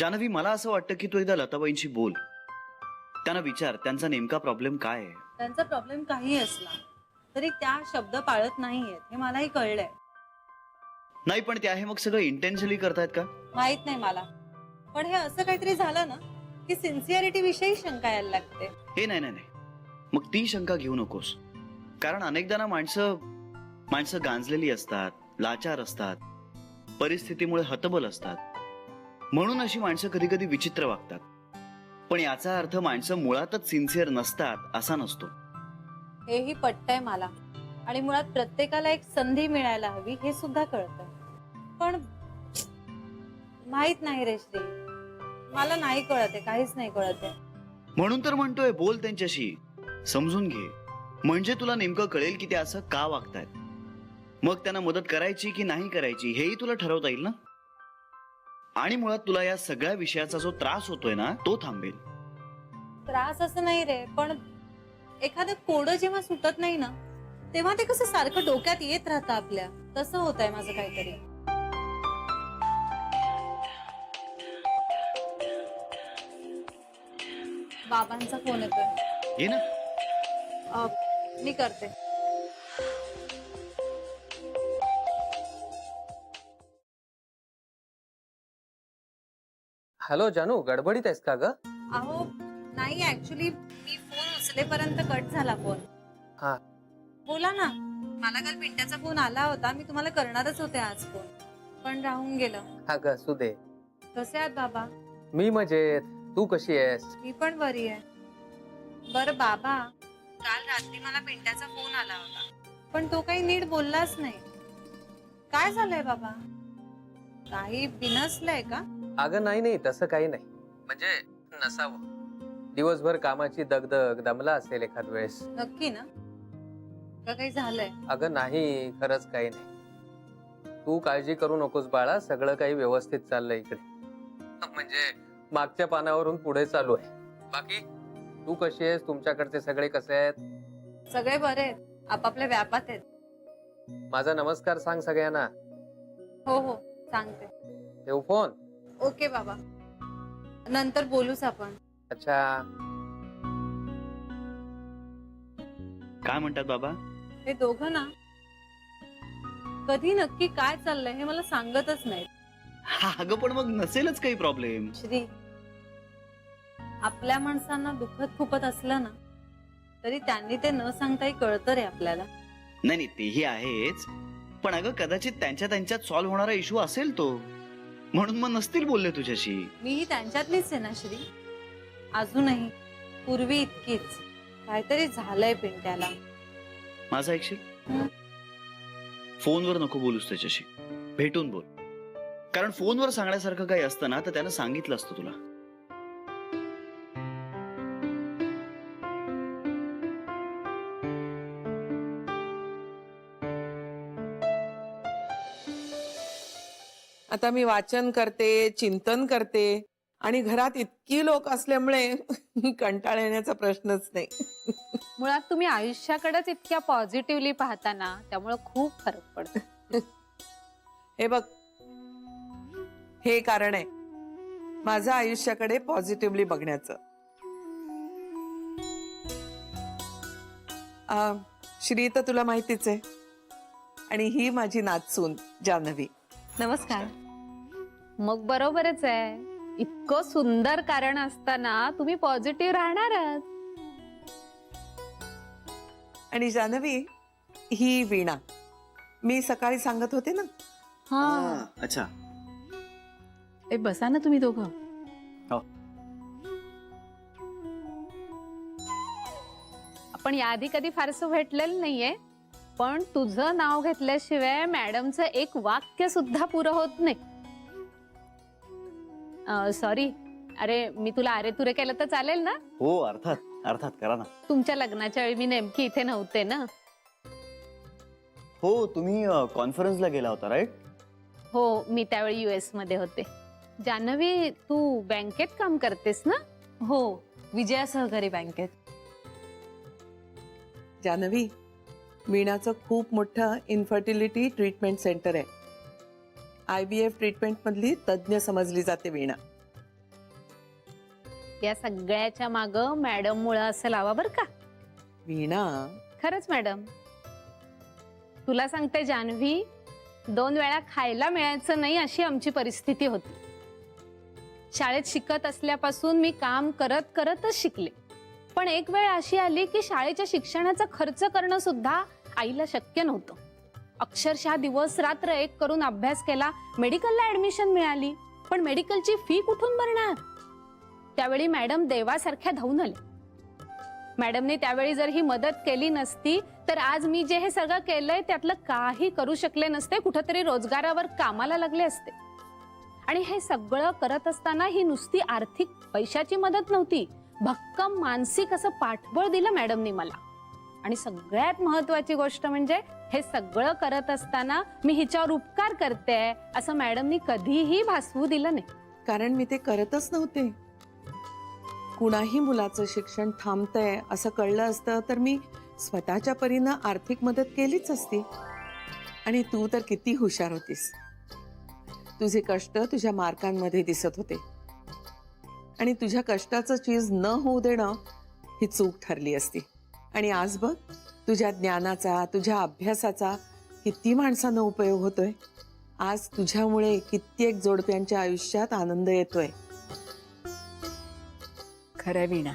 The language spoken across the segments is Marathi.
जानवी, मला असं वाटतं की तू एकदा लताबाईंशी बोल. त्यांना विचार त्यांचा नेमका प्रॉब्लेम काय आहे. त्यांचा प्रॉब्लेम काही असला तरी त्या शब्द पाळत नाहीयेत हे मलाही कळलंय. नाही, पण ते आहे मग सगळं इंटेन्शनली करतायत का? माहित नाही मला, पण हे असं काहीतरी झालं ना की सिन्सिअरिटी विषयी शंका यायला लागते. हे नाही नाही नाही, मग ती शंका घेऊ नकोस. कारण अनेकदा ना माणसं गांजलेली असतात, लाचार असतात, परिस्थितीमुळे हतबल असतात. म्हणून अशी माणसं कधी कधी विचित्र वागतात. पण याचा अर्थ माणसं मुळातच सिन्सिअर नसतात असा नसतो. हेही पटतंय मला, आणि मुळात प्रत्येकाला एक संधी मिळायला हवी हे सुद्धा कळतंय. पण माहित नाही रे श्री, मला नाही कळत आहे, काहीच नाही कळत आहे. म्हणून तर म्हणतोय, बोल त्यांच्याशी, समजून घे. म्हणजे तुला नेमकं कळेल की ते असं का वागतायत. मग त्यांना मदत करायची की नाही करायची हेही तुला ठरवता येईल ना. आणि मुळात तुला या सगळ्या विषयाचा जो त्रास होतोय ना तो थांबेल. त्रास असं नाही रे, पण एखादं कोडं जेव्हा सुटत नाही ना तेव्हा ते कसं सारखं डोक्यात येत राहतं आपल्या, तसं होत आहे माझं काहीतरी. बाबांचा फोन येतोय. घे ना. मी करते. हॅलो जानू, गडबडीत आहेस का ग? अहो नाही, ऍक्च्युली मी फोन उचलेपर्यंत कट झाला फोन. हा. बोला ना. मला काल पिंट्याचा फोन आला होता, मी तुम्हाला करणारच होते आज फोन, पण राहून गेलं. हा ग, असू दे. कसे आहात बाबा? मी मजेत, तू कशी आहेस? मी पण बरी आहे. बरं बाबा, काल रात्री मला पिंट्याचा फोन आला होता, पण तो काही नीट बोललाच नाही. काय झालंय बाबा? काही बिनसलंय का? अगं नाही नाही, तसं काही नाही. म्हणजे नसावं. दिवसभर कामाची दगदग, दमला असेल एखाद वेळेस. नक्की ना? का काही झालंय? अगं नाही, खरंच काही नाही. तू काळजी करू नकोस बाळा, सगळं काही व्यवस्थित चाललंय इकडे. म्हणजे मागच्या पानावरून पुढे चालू आहे. बाकी तू कशी आहेस? तुमच्याकडचे सगळे कसे आहेत? सगळे बरे आहेत, आपापल्या व्यापात आहेत. माझा नमस्कार सांग सगळ्यांना. हो हो सांगते. ठेव फोन. ओके बाबा, नंतर बोलूच आपण. अच्छा. काय म्हणतात बाबा? हे दोघं ना कधी नक्की काय चाललंय हे मला सांगतच नाहीत. हा, अगं पण मग नसेलच काही प्रॉब्लेम. श्री, आपल्या माणसांना दुखत खुपत असलं ना तरी त्यांनी ते न सांगताही कळतं रे आपल्याला. नाही नाही, तेही आहेच. पण अगं कदाचित त्यांच्यात सॉल्व्ह होणारा इश्यू असेल तो, म्हणून मग नसतील बोलले तुझ्याशी. मीही त्यांच्यातलीच आहे ना श्री, अजूनही पूर्वी इतकीच. काहीतरी झालंय पिंट्याला. माझं ऐकशील? हं. फोनवर नको बोलूस त्याच्याशी, भेटून बोल. कारण फोनवर सांगण्यासारखं काही असतं ना तर त्यानं सांगितलं असतं तुला. आता मी वाचन करते, चिंतन करते, आणि घरात इतकी लोक असल्यामुळे कंटाळा येण्याचा प्रश्नच नाही. मुळात तुम्ही आयुष्याकडेच इतक्या पॉझिटिव्हली पाहता ना, त्यामुळे खूप फरक पडतो. हे बघ, हे कारण आहे माझं आयुष्याकडे पॉझिटिव्हली बघण्याचं. श्री तर तुला माहितीच आहे, आणि ही माझी नातसून जान्हवी. नमस्कार. मग बरोबरच आहे, इतकं सुंदर कारण असताना तुम्ही पॉझिटिव्ह राहणारच. आणि जान्हवी, ही वीणा, मी सकाळी सांगत होते ना. हा, अच्छा. ए बसा ना तुम्ही दोघं. आपण याआधी कधी फारसं भेटलेलं नाहीये, पण तुझं नाव घेतल्याशिवाय मॅडमचं एक वाक्य सुद्धा पुरं होत नाही. सॉरी, अरे मी तुला अरे तुरे केलं तर चालेल ना? हो, अर्थात अर्थात, करा ना. तुमच्या लग्नाच्या वेळी मी नेमकी इथे नव्हते ना. हो, तुम्ही कॉन्फरन्सला गेला होता, राईट? हो, मी त्यावेळी US मध्ये होते. जान्हवी, तू बँकेत काम करतेस ना? हो, विजया सहकारी बँकेत. जान्हवी, वीणाचं खूप मोठं इन्फर्टिलिटी ट्रीटमेंट सेंटर आहे. IVF ट्रीटमेंट मधली तज्ज्ञ समजली जाते वीणा. या सगळ्याच्या माग मॅडम मुळे असं लावा बर का. वीणा, खरंच मॅडम, तुला सांगते जान्हवी, 2 वेळा खायला मिळायचं नाही अशी आमची परिस्थिती होती. शाळेत शिकत असल्यापासून मी काम करत करतच शिकले. पण एक वेळ अशी आली की शाळेच्या शिक्षणाचा खर्च करणं सुद्धा आईला शक्य नव्हतं. अक्षरशः दिवस रात्र एक करून अभ्यास केला, मेडिकलला ऍडमिशन मिळाली, पण मेडिकलची फी कुठून भरणार. त्यावेळी मॅडम देवासारख्या धावून आले. मॅडमने त्यावेळी जर ही मदत केली नसती तर आज मी जे हे सगळं केलंय त्यातलं काही करू शकले नसते, कुठंतरी रोजगारावर कामाला लागले असते. आणि हे सगळं करत असताना ही नुसती आर्थिक पैशाची मदत नव्हती, भक्कम मानसिक असं पाठबळ दिलं मॅडमनी मला. आणि सगळ्यात महत्वाची गोष्ट म्हणजे हे सगळं करत असताना मी हिच्यावर उपकार करते असं मॅडमनी कधीही भासवू दिलं नाही. कारण मी ते करतच नव्हते. कुणाही मुलाचं शिक्षण थांबतंय असं कळलं असतं तर मी स्वतःच्या परीनं आर्थिक मदत केलीच असती. आणि तू तर किती हुशार होतीस. तुझे कष्ट तुझ्या मार्कांमध्ये दिसत होते. आणि तुझ्या कष्टाचं चीज न होऊ देणं ही चूक ठरली असती. आणि आज बघ, तुझ्या ज्ञानाचा, तुझ्या अभ्यासाचा किती माणसांना उपयोग होतोय. आज तुझ्यामुळे कित्येक जोडप्यांच्या आयुष्यात आनंद येतोय. खरं वीणा,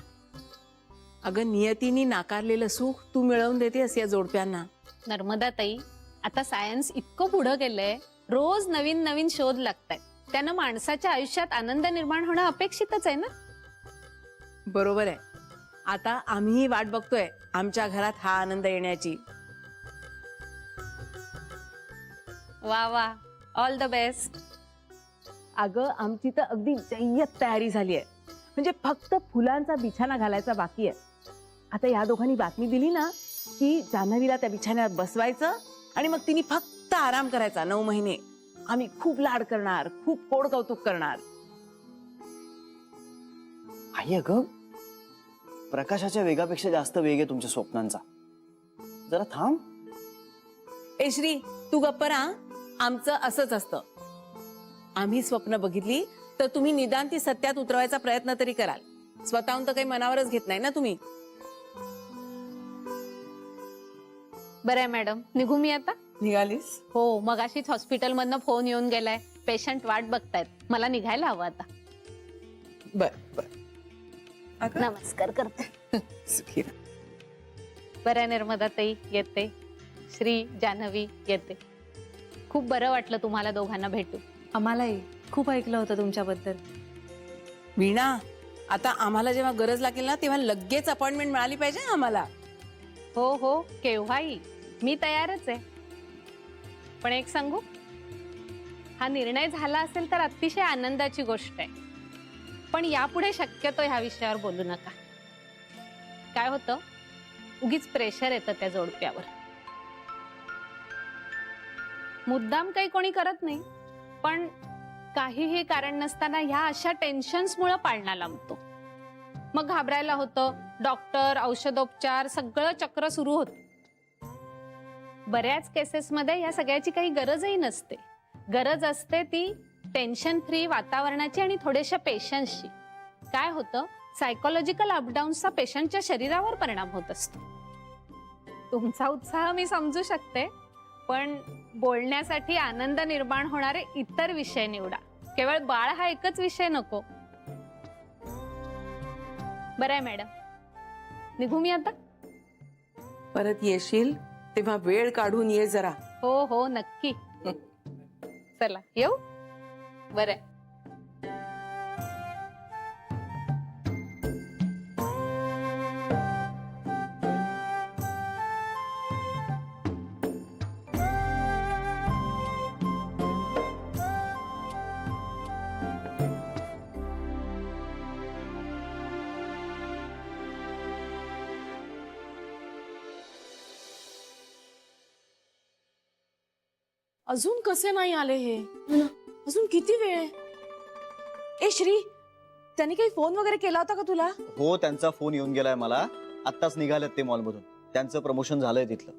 अगं नियतीने नाकारलेलं सुख तू मिळवून देतेस या जोडप्यांना. नर्मदा ताई, आता सायन्स इतकं पुढं गेलंय, रोज नवीन नवीन शोध लागतायत. त्यानं माणसाच्या आयुष्यात आनंद निर्माण होणं अपेक्षितच आहे ना. बरोबर आहे. आता आम्हीही वाट बघतोय आमच्या घरात हा आनंद येण्याची. वा वा, ऑल द बेस्ट. अगं आमची तर अगदी जय्यत तयारी झाली आहे. म्हणजे फक्त फुलांचा बिछाना घालायचा बाकी आहे. आता या दोघांनी बातमी दिली ना की जान्हवीला त्या बिछाण्यावर बसवायचं आणि मग तिने फक्त आराम करायचा 9 महिने. आम्ही खूप लाड करणार, खूप कोड कौतुक करणार. आई अगं, प्रकाशाच्या वेगापेक्षा जास्त वेग आहे तुमच्या स्वप्नांचा. जरा थांब. ए श्री, तू गप्प राहा. आमचं असंच असतं. आम्ही स्वप्न बघितली तर तुम्ही निदान ती सत्यात उतरवायचा प्रयत्न तरी कराल. स्वतःहून तर काही मनावरच घेत नाही ना तुम्ही. बरं आहे मॅडम, निघू मी आता. निघालीस? हो, मगाशीच हॉस्पिटल मधनं फोन येऊन गेलाय. पेशंट वाट बघतायत. मला निघायला हवं आता. बर बर. अगं, नमस्कार करते. सुखी राहा. बरं आहे नर्मदा ताई, येते. श्री, जान्हवी, येते. खूप बरं वाटलं तुम्हाला दोघांना भेटू. आम्हालाही खूप ऐकलं होतं तुमच्याबद्दल. वीणा, आता आम्हाला जेव्हा गरज लागेल ना तेव्हा लगेच अपॉइंटमेंट मिळाली पाहिजे ना आम्हाला. हो हो, केव्हाही मी तयारच आहे. पण एक सांगू, हा निर्णय झाला असेल तर अतिशय आनंदाची गोष्ट आहे. पण यापुढे शक्यतो ह्या विषयावर बोलू नका. काय होतं, उगीच प्रेशर येतं त्या जोडप्यावर. मुद्दाम काही कोणी करत नाही, पण काहीही कारण नसताना ह्या अशा टेन्शन्समुळे पाळणा लांबतो. मग घाबरायला होतं. डॉक्टर, औषधोपचार सगळं चक्र सुरू होतं. बऱ्याच केसेसमध्ये या सगळ्याची काही गरजही नसते. गरज असते ती टेन्शन फ्री वातावरणाची आणि थोड्याशा पेशन्सची. काय होतं, सायकोलॉजिकल अपडाऊन्सचा पेशंटच्या शरीरावर परिणाम होत असतो. तुमचा उत्साह मी समजू शकते, पण बोलण्यासाठी आनंद निर्माण होणारे इतर विषय निवडा. केवळ बाळ हा एकच विषय नको. बरं आहे मॅडम, निघू मी आता. परत येशील तेव्हा वेळ काढून ये जरा. हो हो, नक्की. चला येऊ. बरं आहे. अजून कसे नाही आले हे? अजून किती वेळ? ए श्री, त्यांनी काही फोन वगैरे केला होता का तुला? हो, त्यांचा फोन येऊन गेलाय मला. आत्ताच निघालेत ते मॉलमधून. त्यांचं प्रमोशन झालंय तिथलं.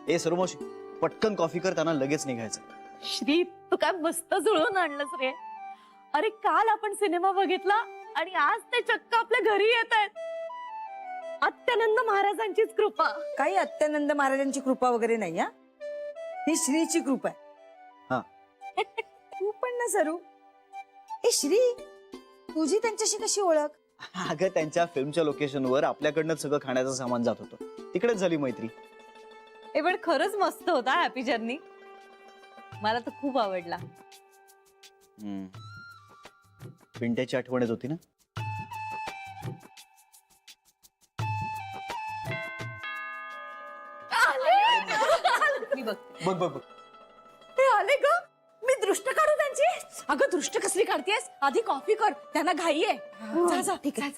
ए सर्वमावशी, पटकन कॉफी कर, त्यांना लगेच निघायचं. श्री, तू काय मस्त जुळवून आणलंस रे. अरे काल आपण सिनेमा बघितला आणि आज ते चक्क आपल्या घरी येत आहेत. अत्यानंद महाराजांचीच कृपा. काही अत्यानंद महाराजांची कृपा वगैरे नाही हा, ही श्रीची कृपा हा. आहे. तू पण ना सरू. ए श्री, तुझी त्यांच्याशी कशी ओळख? अगं त्यांच्या फिल्मच्या लोकेशनवर आपल्याकडनं सगळं खाण्याचं सामान जात होतं, तिकडेच झाली मैत्री. हे पण खरंच मस्त होता हॅपी जर्नी. मला तर खूप आवडला. पिंट्याची आठवण येत होती ना. मी बघते. बघ बघ बघ. ते आले ग. मी दृष्ट काढू त्यांची. अगं दृष्ट कसली काढतेस? आधी कॉफी कर, त्यांना घाई आहे. जा जा. ठीक आहे.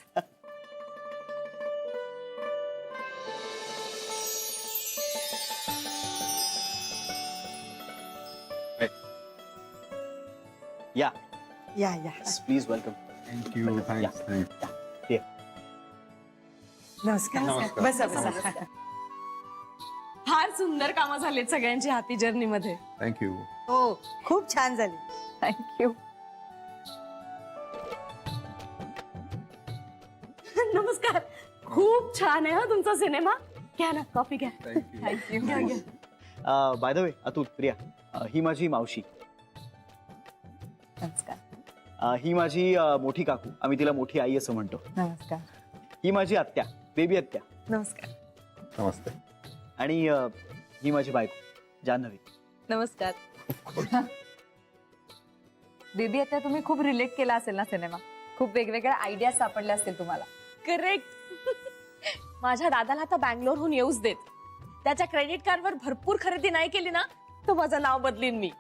या या या, प्लीज वेलकम. थँक्यू. थँक्स. नमस्कार. बसा बसा. फार सुंदर कामं झालीत सगळ्यांची हॅपी जर्नी मध्ये. थँक्यू. हो, खूप छान झाली. थँक्यू. नमस्कार. खूप छान आहे हा तुमचा सिनेमा. घ्या ना कॉफी घ्या. थँक्यू. घ्या घ्या. By the way Atul, Priya, ही माझी मावशी. नमस्कार. ही माझी मोठी काकू, आम्ही तिला मोठी आई असं म्हणतो. नमस्कार. ही माझी आत्या, बेबी आत्या. नमस्कार. नमस्ते. आणि ही माझी बायको जान्हवी. नमस्कार. बेबी आता तुम्ही खूप रिलेट केला असेल ना सिनेमा. खूप वेगवेगळ्या आयडिया सापडल्या असतील तुम्हाला. करेक्ट. माझ्या दादाला आता बँगलोरहून येऊच देत. त्याच्या क्रेडिट कार्डवर भरपूर खरेदी नाही केली ना तर माझं नाव बदलीन मी.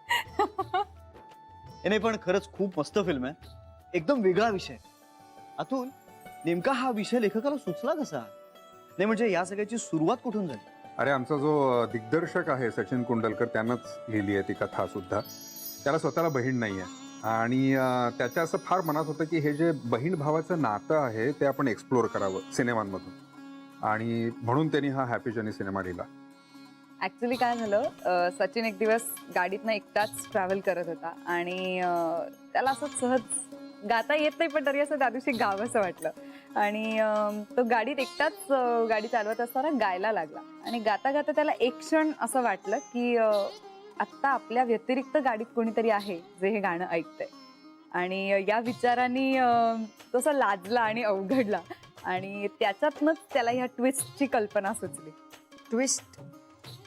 नाही पण खरंच खूप मस्त फिल्म आहे, एकदम वेगळा विषय. अतुल, नेमका हा विषय लेखकाला सुचला कसा? नाही म्हणजे या सगळ्याची सुरुवात कुठून झाली? अरे आमचा जो दिग्दर्शक आहे सचिन कुंडलकर त्यानंच लिहिली आहे ती कथा सुद्धा. त्याला स्वतःला बहीण नाही आहे आणि त्याच्या असं फार मनात होतं की हे जे बहीण भावाचं नातं आहे ते आपण एक्सप्लोअर करावं सिनेमांमधून, आणि म्हणून त्यांनी हा हॅपी जर्नी सिनेमा लिहिला. ऍक्च्युली काय झालं, सचिन एक दिवस गाडीतनं एकटाच ट्रॅव्हल करत होता आणि त्याला असं सहज गाता येत नाही पण तरी असं त्या दिवशी गावंसं वाटलं आणि तो गाडीत एकटाच गाडी चालवत असताना गायला लागला आणि गाता गाता त्याला एक क्षण असं वाटलं की आत्ता आपल्या व्यतिरिक्त गाडीत कोणीतरी आहे जे हे गाणं ऐकतंय. आणि या विचारांनी तो असा लाजला आणि अवघडला आणि त्याच्यातनंच त्याला ह्या ट्विस्टची कल्पना सुचली. ट्विस्ट?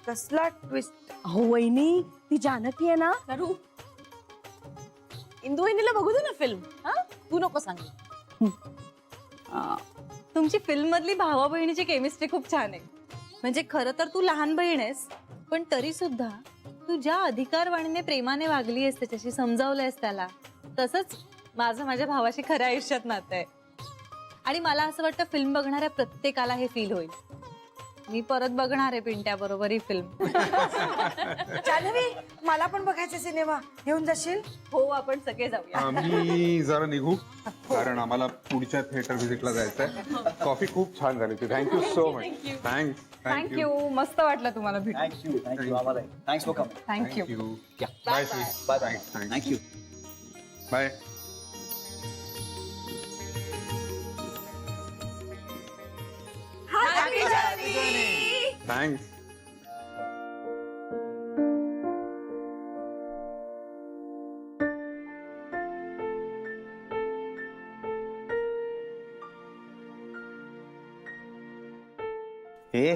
कसला ट्विस्ट? अहो वहिनी, ती जानकी आहे ना सरू, इंदू वहिनीला बघू दे ना फिल्म. हा, तू नको सांग. तुमची फिल्म मधली भावा बहिणीची केमिस्ट्री खूप छान आहे. म्हणजे खरं तर तू लहान बहीण आहेस पण तरी सुद्धा तू ज्या अधिकारवाणीने प्रेमाने वागली आहेस, त्याच्याशी समजावलंयस त्याला, तसंच माझं माझ्या भावाशी खऱ्या आयुष्यात नातं आहे. आणि मला असं वाटतं फिल्म बघणाऱ्या प्रत्येकाला हे फील होईल. मी परत बघणार आहे पिंट्या बरोबर ही फिल्म. जान्हवी, मला पण बघायचा सिनेमा, घेऊन जाशील? हो, आपण सगळे जाऊया. आम्ही जरा निघू कारण आम्हाला पुढच्या थिएटर व्हिजिटला जायचंय. कॉफी खूप छान झाली होती. Thank you so much. Thanks. Thank you. मस्त वाटलं तुम्हाला भेटून. थँक्यू आम्हाला. Thanks for coming. Thank you. Bye Shri. Bye. Thank you. Bye. Thanks. हे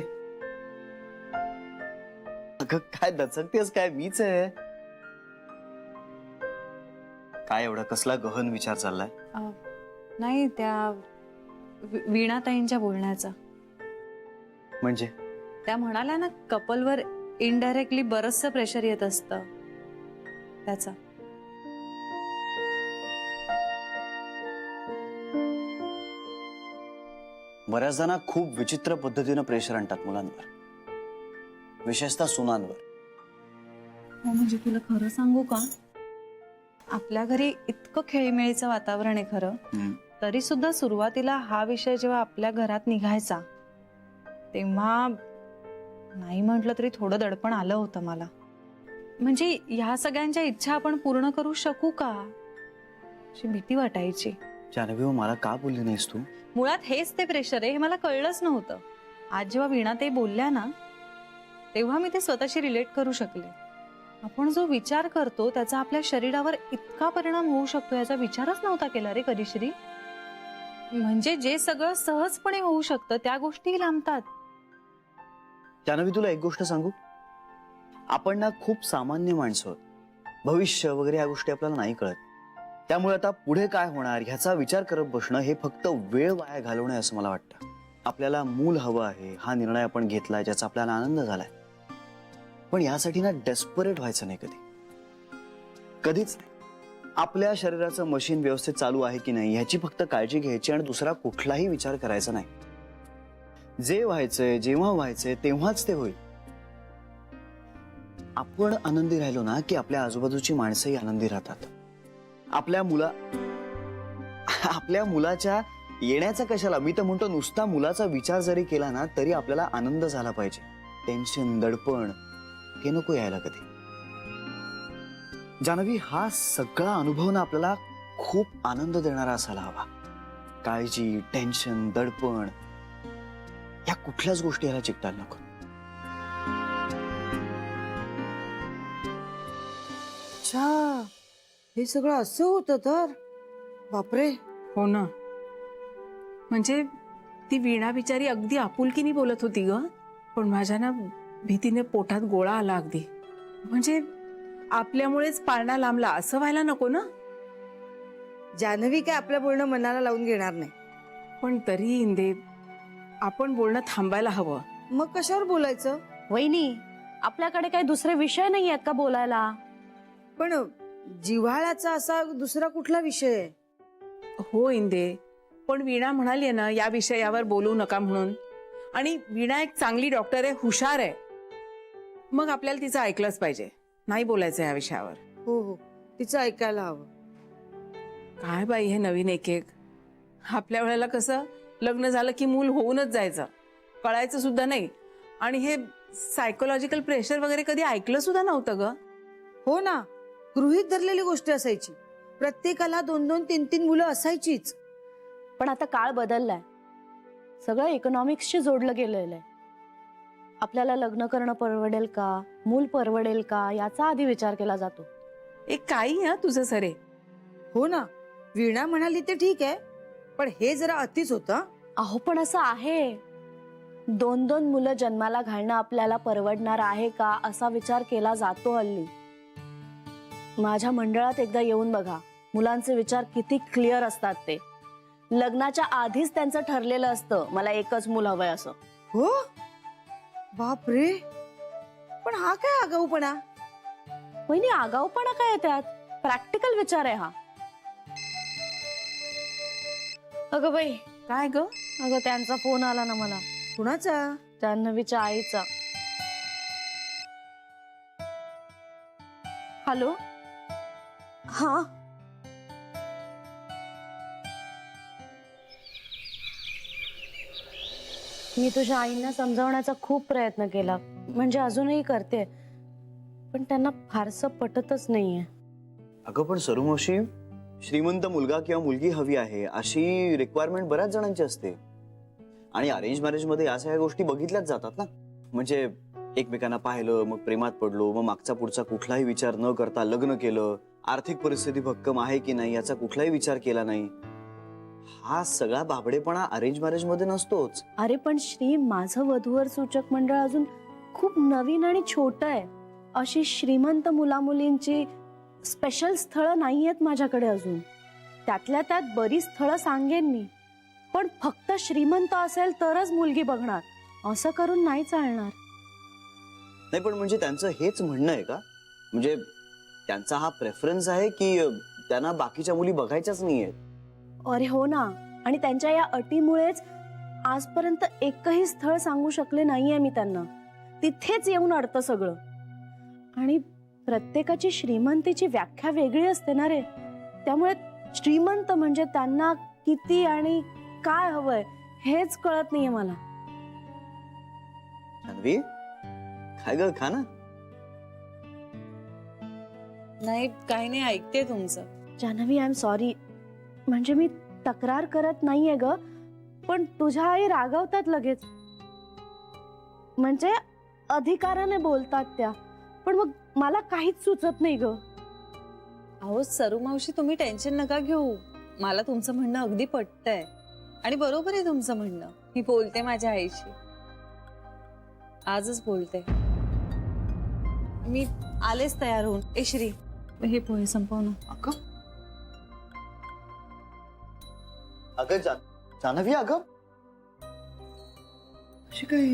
अगं काय दचकतेस काय? मीच आहे. काय एवढा कसला गहन विचार चाललाय? नाही, त्या वीणाताईंच्या बोलण्याचा. म्हणजे त्या म्हणाल्या ना, कपलवर इनडायरेक्टली बरचसं प्रेशर येत असतं त्याचा. बऱ्याचदा ना खूप विचित्र पद्धतीनं प्रेशर आणतात मुलांवर, विशेषतः सुनांवर. म्हणजे तुला खरं सांगू का, आपल्या घरी इतकं खेळीमेळीचं वातावरण आहे खरं, तरी सुद्धा सुरुवातीला हा विषय जेव्हा आपल्या घरात निघायचा तेव्हा नाही म्हटलं तरी थोडं दडपण आलं होतं मला. म्हणजे ह्या सगळ्यांच्या इच्छा आपण पूर्ण करू शकू का अशी भीती वाटायची. जान्हवी, हो, मला का बोलली नाहीस तू? मुळात हेच ते प्रेशर आहे हे मला कळलंच नव्हतं. आज जेव्हा वीणा ते बोलल्या ना तेव्हा मी ते स्वतःशी रिलेट करू शकले. आपण जो विचार करतो त्याचा आपल्या शरीरावर इतका परिणाम होऊ शकतो याचा विचारच नव्हता केला रे कधी श्री. म्हणजे जे सगळं सहजपणे होऊ शकतं त्या गोष्टी लांबतात. जान्हवी, तुला एक गोष्ट सांगू, आपण ना खूप सामान्य माणसं आहोत. भविष्य वगैरे या गोष्टी आपल्याला नाही कळत. त्यामुळे आता पुढे काय होणार ह्याचा विचार करत बसणं हे फक्त वेळ वाया घालवणं असं मला वाटतं. आपल्याला मूल हवं आहे, हा निर्णय आपण घेतलाय, ज्याचा आपल्याला आनंद झालाय, पण यासाठी ना डेस्परेट व्हायचं नाही कधीच नाही. आपल्या शरीराचं मशीन व्यवस्थित चालू आहे की नाही ह्याची फक्त काळजी घ्यायची आणि दुसरा कुठलाही विचार करायचा नाही. जे व्हायचंय जेव्हा व्हायचंय तेव्हाच ते होईल. आपण आनंदी राहिलो ना की आपल्या आजूबाजूची माणसंही आनंदी राहतात. आपल्या मुलाच्या येण्याचा कशाला, मी तर म्हणतो नुसता मुलाचा विचार जरी केला ना तरी आपल्याला आनंद झाला पाहिजे. टेन्शन, दडपण हे नको यायला कधी. जान्हवी, हा सगळा अनुभव ना आपल्याला खूप आनंद देणारा असायला हवा. काळजी, टेन्शन, दडपण या कुठल्याच गोष्टी याला चिकटायला नको. अच्छा, हे सगळं असं होतं तर बापरे. हो ना, म्हणजे ती वीणा बिचारी अगदी आपुलकीने बोलत होती ग, पण माझ्या ना भीतीने पोटात गोळा आला अगदी. म्हणजे आपल्यामुळेच पाळणा लांबला असं व्हायला नको ना. जान्हवी काय आपलं बोलणं मनाला लावून घेणार नाही. पण तरी इंदे आपण बोलणं थांबायला हवं. मग कशावर बोलायचं? वहिनी, आपल्याकडे काही दुसरे विषय नाही आहेत का बोलायला? पण जिव्हाळ्याचा असा दुसरा कुठला विषय आहे? हो इंदे, पण वीणा म्हणाली ना या विषयावर बोलू नका म्हणून. आणि वीणा एक चांगली डॉक्टर आहे, हुशार आहे, मग आपल्याला तिचं ऐकलंच पाहिजे. नाही बोलायचं या विषयावर. हो हो, तिचं ऐकायला हवं. काय बाई हे नवीन एक एक. आपल्या वेळेला कसं लग्न झालं की मूल होऊनच जायचं, कळायचं सुद्धा नाही. आणि हे सायकोलॉजिकल प्रेशर वगैरे कधी ऐकलं सुद्धा नव्हतं ग. हो ना, गृहीत धरलेली गोष्ट असायची. प्रत्येकाला 2-2, 3-3 मुलं असायचीच. पण आता काळ बदललाय, सगळं इकॉनॉमिक्सशी जोडलं गेलेलं आहे. आपल्याला लग्न करणं परवडेल का, मूल परवडेल का याचा आधी विचार केला जातो. एक काही हा तुझं सरे. हो ना, वीणा म्हणाली ते ठीक आहे, पण हे जरा अतिच होतं. अहो पण असं आहे, 2-2 मुलं जन्माला घालणं आपल्याला परवडणार आहे का असा विचार केला जातो हल्ली. माझ्या मंडळात एकदा येऊन बघा, मुलांचे विचार किती क्लिअर असतात ते. लग्नाच्या आधीच त्यांचं ठरलेलं असतं मला एकच मूल हवंय असं. हो बापरे, पण हा काय आगाऊपणा. वहिनी, आगाऊपणा काय आहे त्यात? प्रॅक्टिकल विचार आहे हा. अगं बाई. काय ग? अगं त्यांचा फोन आला ना मला. कुणाचा? जान्हवीच्या आईचा. हॅलो. हा. मी तुझ्या आईंना समजावण्याचा खूप प्रयत्न केला, म्हणजे अजूनही करते, पण त्यांना फारसं पटतच नाहीये. अगं पण सरुमावशी, श्रीमंत मुलगा किंवा मुलगी हवी आहे अशी रिक्वायरमेंट बऱ्याच जणांची असते. आणि अरेंज मॅरेज मध्ये या सगळ्या गोष्टी बघितल्याच जातात ना. म्हणजे एकमेकांना पाहिलं, मग प्रेमात पडलो, मग मागचा पुढचा कुठलाही विचार न करता लग्न केलं, आर्थिक परिस्थिती भक्कम आहे की नाही याचा कुठलाही विचार केला नाही. हा सगळा बाबडेपणा अरेंज मॅरेज मध्ये नसतोच. अरे पण श्री, माझं वधूवर सूचक मंडळ अजून खूप नवीन आणि छोटं आहे. अशी श्रीमंत मुलामुलींची स्पेशल स्थळं नाहीयेत माझ्याकडे अजून. त्यातल्या त्यात बरीच स्थळं सांगेन मी, पण फक्त श्रीमंत असेल तरच मुलगी बघणार, असं करून नाही चालणार. नाही पण म्हणजे त्यांचं हेच म्हणणं आहे का? म्हणजे त्यांचा हा प्रेफरन्स आहे की त्यांना बाकीच्या मुली बघायच्याच नाहीयेत? अरे हो ना, आणि त्यांच्या या अटीमुळेच आजपर्यंत एकही स्थळ सांगू शकले नाहीये मी त्यांना. तिथेच येऊन अडतं सगळं. आणि प्रत्येकाची श्रीमंतीची व्याख्या वेगळी असते ना रे. त्यामुळे श्रीमंत म्हणजे त्यांना किती आणि काय हवंय हेच कळत नाहीये मला. जान्हवी, काय ग, खा ना. नाही काही नाही, ऐकते तुमचं. Janhavi, I am sorry. म्हणजे मी तक्रार करत नाहीये ग, पण तुझ्या आई रागावतात लगेच. म्हणजे अधिकाराने बोलतात त्या, पण मग मला काहीच सुचत नाही ग. अहो सरू मावशी, तुम्ही टेन्शन नका घेऊ. मला तुमचं म्हणणं अगदी पटतंय आणि बरोबर आहे तुमचं म्हणणं. मी बोलते माझ्या आईशी, आजच बोलते. मी आलेच तयार होऊन. ए श्री, हे पोहे संपव ना. अगं जान्हवी, अगं अशी काय